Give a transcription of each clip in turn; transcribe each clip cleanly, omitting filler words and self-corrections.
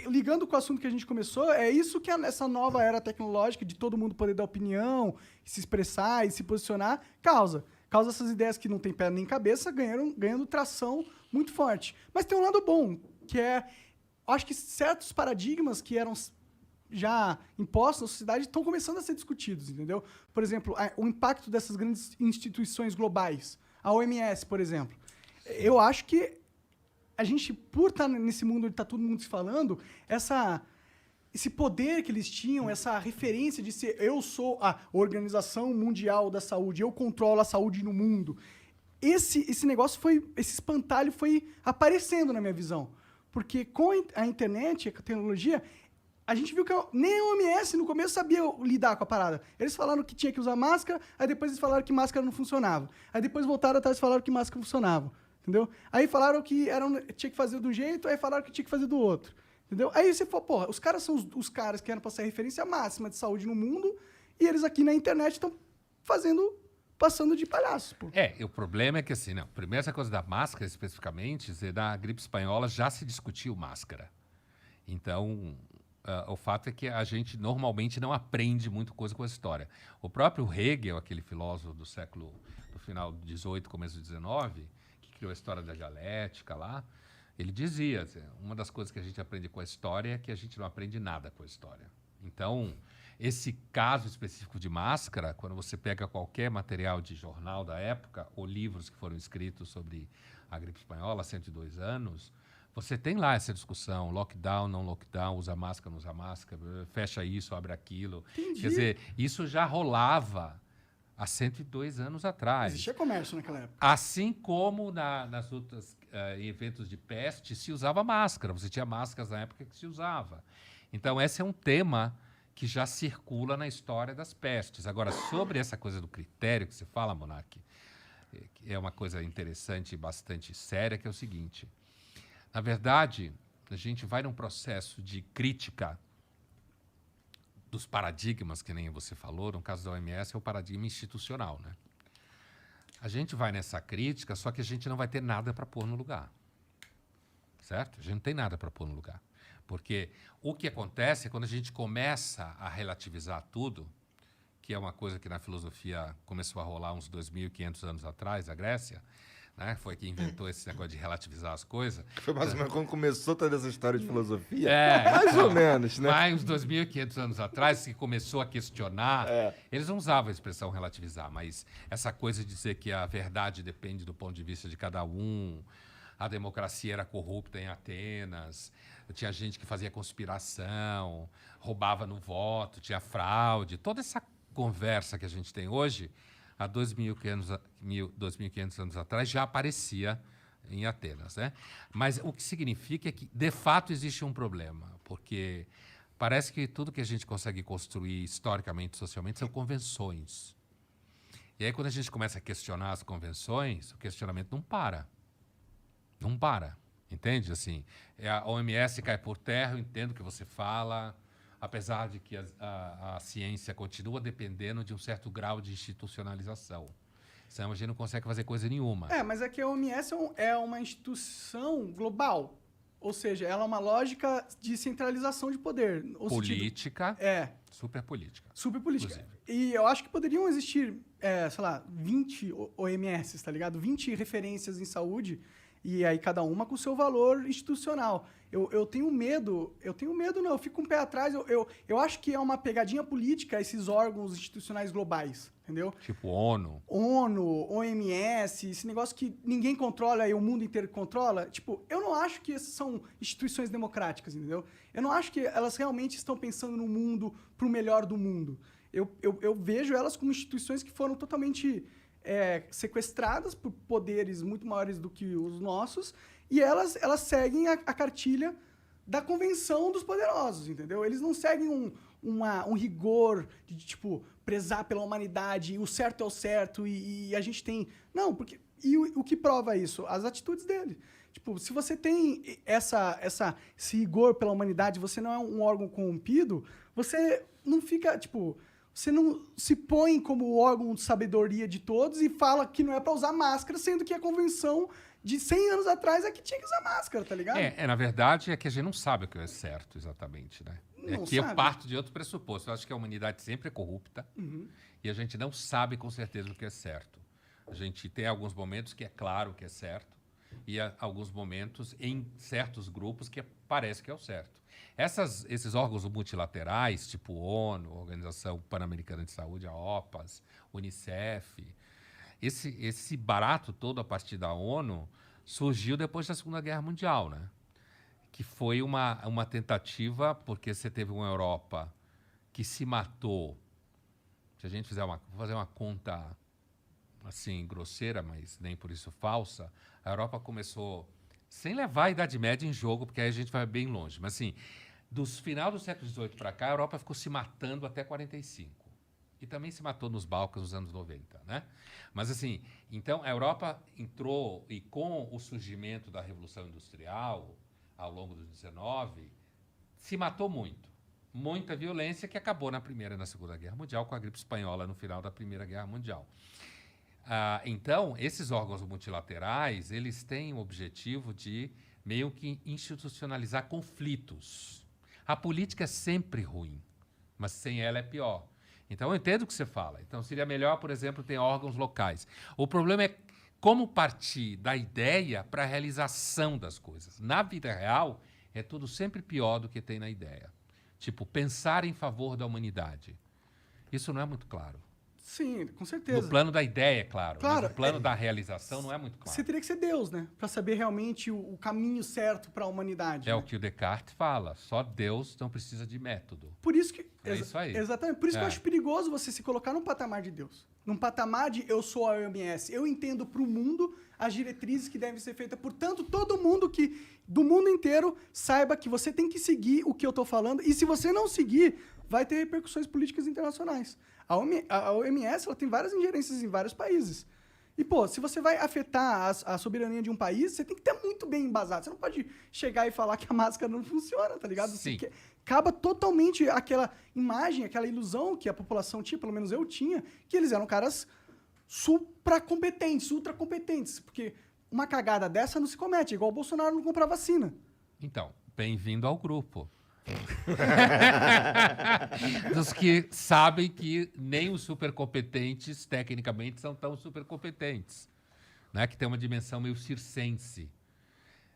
ligando com o assunto que a gente começou, é isso que essa nova era tecnológica de todo mundo poder dar opinião, se expressar e se posicionar, causa essas ideias que não tem pé nem cabeça ganhando tração muito forte. Mas tem um lado bom, que acho que certos paradigmas que eram já impostos na sociedade estão começando a ser discutidos, entendeu? Por exemplo, o impacto dessas grandes instituições globais, a OMS, por exemplo. Eu acho que a gente, por estar nesse mundo onde está todo mundo se falando, esse poder que eles tinham, essa referência de ser eu sou a Organização Mundial da Saúde, eu controlo a saúde no mundo. Esse negócio esse espantalho foi aparecendo na minha visão. Porque com a internet, a tecnologia, a gente viu que nem a OMS no começo sabia lidar com a parada. Eles falaram que tinha que usar máscara, aí depois eles falaram que máscara não funcionava. Aí depois voltaram atrás e falaram que máscara funcionava. Entendeu? Aí falaram que tinha que fazer de um jeito, aí falaram que tinha que fazer do outro. Entendeu? Aí você falou, porra, os caras são os caras que eram para ser a referência máxima de saúde no mundo, e eles aqui na internet estão passando de palhaços, pô. O problema é que assim, não. Primeiro, essa coisa da máscara, especificamente, da gripe espanhola já se discutiu máscara. Então, o fato é que a gente normalmente não aprende muito coisa com a história. O próprio Hegel, aquele filósofo do final do 18, começo do 19, que criou a história da dialética lá, ele dizia, uma das coisas que a gente aprende com a história é que a gente não aprende nada com a história. Então, esse caso específico de máscara, quando você pega qualquer material de jornal da época, ou livros que foram escritos sobre a gripe espanhola há 102 anos, você tem lá essa discussão, lockdown, não lockdown, usa máscara, não usa máscara, fecha isso, abre aquilo. Entendi. Quer dizer, isso já rolava há 102 anos atrás. Existia comércio naquela época. Assim como nas outras eventos de peste se usava máscara. Você tinha máscaras na época que se usava. Então, esse é um tema que já circula na história das pestes. Agora, sobre essa coisa do critério que você fala, Monark, é uma coisa interessante e bastante séria, que é o seguinte. Na verdade, a gente vai num processo de crítica dos paradigmas, que nem você falou, no caso da OMS, é o paradigma institucional, né? A gente vai nessa crítica, só que a gente não vai ter nada para pôr no lugar. Certo? A gente não tem nada para pôr no lugar. Porque o que acontece é quando a gente começa a relativizar tudo, que é uma coisa que na filosofia começou a rolar uns 2.500 anos atrás, a Grécia, né? Foi quem inventou esse negócio de relativizar as coisas. Foi mais ou menos quando começou toda essa história de filosofia? Mais ou menos, né? Mais uns 2.500 anos atrás, que começou a questionar, eles não usavam a expressão relativizar, mas essa coisa de dizer que a verdade depende do ponto de vista de cada um, a democracia era corrupta em Atenas, tinha gente que fazia conspiração, roubava no voto, tinha fraude, toda essa conversa que a gente tem hoje, há 2.500 anos atrás, já aparecia em Atenas, né? Mas o que significa é que, de fato, existe um problema, porque parece que tudo que a gente consegue construir historicamente, socialmente, são convenções. E aí, quando a gente começa a questionar as convenções, o questionamento não para. Não para, entende? Assim, a OMS cai por terra, eu entendo o que você fala, apesar de que a ciência continua dependendo de um certo grau de institucionalização. Senão a gente não consegue fazer coisa nenhuma. Mas é que a OMS é uma instituição global. Ou seja, ela é uma lógica de centralização de poder. Política. Super política. Super política. Inclusive. E eu acho que poderiam existir, sei lá, 20 OMS, tá ligado? 20 referências em saúde, e aí cada uma com o seu valor institucional. Eu tenho medo não, eu fico com o pé atrás, eu acho que é uma pegadinha política esses órgãos institucionais globais, entendeu? Tipo ONU, OMS, esse negócio que ninguém controla e o mundo inteiro controla. Tipo, eu não acho que essas são instituições democráticas, entendeu? Eu não acho que elas realmente estão pensando no mundo pro melhor do mundo. Eu vejo elas como instituições que foram totalmente sequestradas por poderes muito maiores do que os nossos, e elas seguem a cartilha da convenção dos poderosos, entendeu? Eles não seguem um rigor de, tipo, prezar pela humanidade, o certo é o certo, e a gente tem... Não, porque... E o que prova isso? As atitudes dele. Tipo, se você tem esse rigor pela humanidade, você não é um órgão corrompido, você não fica, tipo... Você não se põe como órgão de sabedoria de todos e fala que não é para usar máscara, sendo que a convenção de 100 anos atrás é que tinha que usar máscara, tá ligado? Na verdade, é que a gente não sabe o que é certo exatamente, né? Não que eu sabe. parto de outro pressuposto. Eu acho que a humanidade sempre é corrupta e a gente não sabe com certeza o que é certo. A gente tem alguns momentos que é claro que é certo e há alguns momentos em certos grupos que parece que é o certo. Esses órgãos multilaterais, tipo ONU, Organização Pan-Americana de Saúde, a OPAS, Unicef, esse barato todo a partir da ONU surgiu depois da Segunda Guerra Mundial, né? Que foi uma tentativa, porque você teve uma Europa que se matou. Se a gente vou fazer uma conta assim grosseira, mas nem por isso falsa, a Europa começou, sem levar a Idade Média em jogo, porque aí a gente vai bem longe, mas assim, dos final do século XVIII para cá, a Europa ficou se matando até 45. E também se matou nos Balcãs nos anos 90, né? Mas assim, então a Europa entrou, e com o surgimento da Revolução Industrial, ao longo do 19, se matou muito. Muita violência que acabou na Primeira e na Segunda Guerra Mundial, com a gripe espanhola no final da Primeira Guerra Mundial. Então, esses órgãos multilaterais, eles têm o objetivo de meio que institucionalizar conflitos. A política é sempre ruim, mas sem ela é pior. Então, eu entendo o que você fala. Então, seria melhor, por exemplo, ter órgãos locais. O problema é como partir da ideia para a realização das coisas. Na vida real, é tudo sempre pior do que tem na ideia. Tipo, pensar em favor da humanidade. Isso não é muito claro. Sim, com certeza. No plano da ideia, é claro. Claro, Mas no plano da realização não é muito claro. Você teria que ser Deus, né? Pra saber realmente o caminho certo pra humanidade. É né? o que o Descartes fala. Só Deus não precisa de método. Por isso que... É isso aí. Exatamente. Por isso que eu É. acho perigoso você se colocar num patamar de Deus. Num patamar de eu sou a OMS. Eu entendo pro mundo as diretrizes que devem ser feitas. Portanto, todo mundo do mundo inteiro saiba que você tem que seguir o que eu tô falando. E se você não seguir, vai ter repercussões políticas internacionais. A OMS ela tem várias ingerências em vários países. E, pô, se você vai afetar a soberania de um país, você tem que ter muito bem embasado. Você não pode chegar e falar que a máscara não funciona, tá ligado? Sim. Acaba totalmente aquela imagem, aquela ilusão que a população tinha, pelo menos eu tinha, que eles eram caras supracompetentes, ultracompetentes. Porque uma cagada dessa não se comete, igual o Bolsonaro não comprar vacina. Então, bem-vindo ao grupo. Dos que sabem que nem os supercompetentes, tecnicamente, são tão supercompetentes. Né? Que tem uma dimensão meio circense.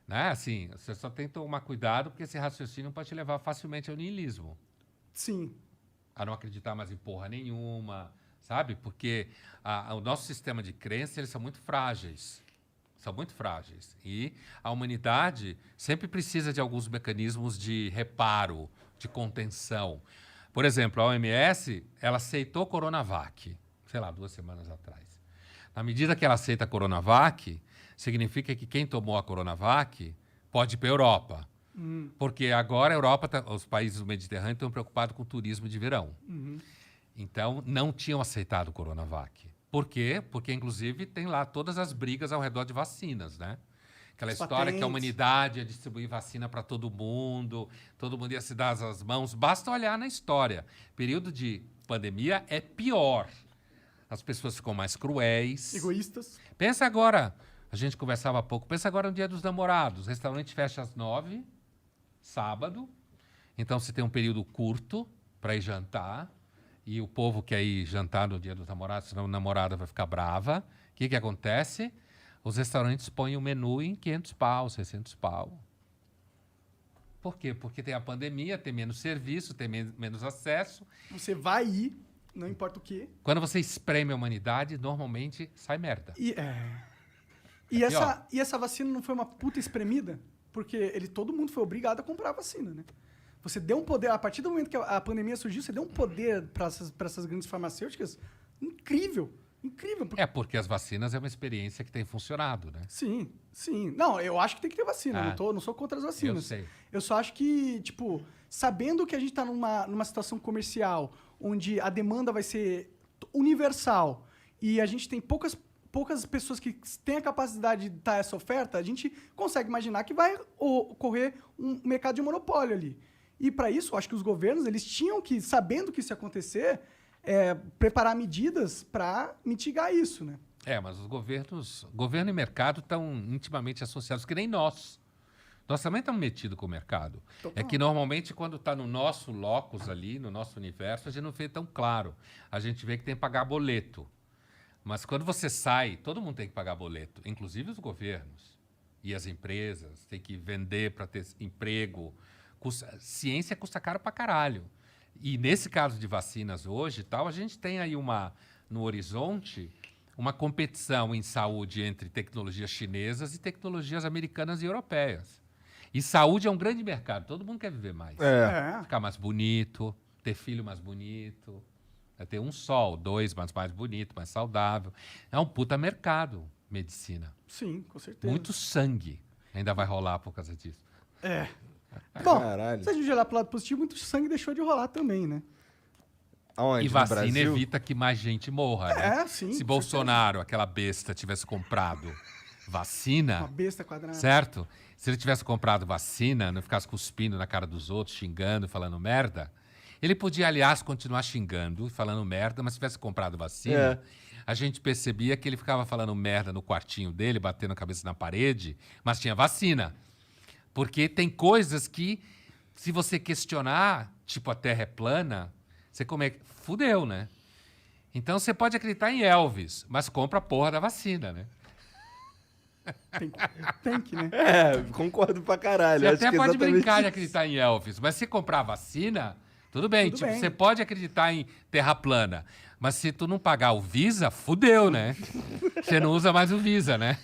Né? Assim, você só tem que tomar cuidado, porque esse raciocínio pode te levar facilmente ao niilismo. Sim. A não acreditar mais em porra nenhuma, sabe? Porque o nosso sistema de crença, eles são muito frágeis. São muito frágeis. E a humanidade sempre precisa de alguns mecanismos de reparo, de contenção. Por exemplo, a OMS, ela aceitou a Coronavac, sei lá, 2 semanas atrás. Na medida que ela aceita a Coronavac, significa que quem tomou a Coronavac pode ir para a Europa. Porque agora a Europa, os países do Mediterrâneo estão preocupados com o turismo de verão. Então, não tinham aceitado a Coronavac. Por quê? Porque, inclusive, tem lá todas as brigas ao redor de vacinas, né? Aquela história que a humanidade ia distribuir vacina para todo mundo ia se dar as mãos. Basta olhar na história. Período de pandemia é pior. As pessoas ficam mais cruéis. Egoístas. Pensa agora, a gente conversava há pouco, pensa agora no Dia dos Namorados. O restaurante fecha às 9h, sábado. Então, você tem um período curto para ir jantar. E o povo quer ir jantar no Dia dos Namorados, senão a namorada vai ficar brava. O que acontece? Os restaurantes põem o menu em 500 pau, 600 pau. Por quê? Porque tem a pandemia, tem menos serviço, tem menos acesso. Você vai ir, não importa o quê. Quando você espreme a humanidade, normalmente sai merda. E essa vacina não foi uma puta espremida? Porque todo mundo foi obrigado a comprar a vacina, né? Você deu um poder, a partir do momento que a pandemia surgiu, você deu um poder para essas grandes farmacêuticas incrível. Incrível. Porque as vacinas é uma experiência que tem funcionado, né? Sim, sim. Não, eu acho que tem que ter vacina. Não sou contra as vacinas. Eu sei. Eu só acho que, tipo, sabendo que a gente está numa situação comercial onde a demanda vai ser universal e a gente tem poucas pessoas que têm a capacidade de dar essa oferta, a gente consegue imaginar que vai ocorrer um mercado de monopólio ali. E para isso, eu acho que os governos eles tinham que, sabendo que isso ia acontecer, preparar medidas para mitigar isso, né? Mas os governo e mercado estão intimamente associados, que nem nós. Nós também estamos metidos com o mercado. É que normalmente quando está no nosso locus ali, no nosso universo, a gente não vê tão claro. A gente vê que tem que pagar boleto. Mas quando você sai, todo mundo tem que pagar boleto, inclusive os governos e as empresas, tem que vender para ter emprego. Ciência custa caro pra caralho. E nesse caso de vacinas hoje, tal, a gente tem aí no horizonte uma competição em saúde entre tecnologias chinesas e tecnologias americanas e europeias. E saúde é um grande mercado, todo mundo quer viver mais. Ficar mais bonito, ter filho mais bonito, ter um só, 2, mas mais bonito, mais saudável. É um puta mercado, medicina. Sim, com certeza. Muito sangue ainda vai rolar por causa disso. Bom, Caralho. se a gente olhar pro lado positivo, muito sangue deixou de rolar também, né? Aonde? E No vacina Brasil? evita que mais gente morra, né? Sim. Se com Bolsonaro, aquela besta, tivesse comprado certeza. vacina, Uma besta quadrada. certo? Se ele tivesse comprado vacina, não ficasse cuspindo na cara dos outros, xingando, falando merda, ele podia, aliás, continuar xingando, falando merda, mas se tivesse comprado vacina, a gente percebia que ele ficava falando merda no quartinho dele, batendo a cabeça na parede, mas tinha vacina. Porque tem coisas que, se você questionar, tipo a Terra é plana, você fudeu, né? Então você pode acreditar em Elvis, mas compra a porra da vacina, né? Tem que, né? Concordo pra caralho. Você Acho até que pode exatamente brincar de isso. acreditar em Elvis, mas se comprar vacina, tudo bem. Tudo Tipo, bem. você pode acreditar em Terra plana, mas se tu não pagar o Visa, fudeu, né? Você não usa mais o Visa, né?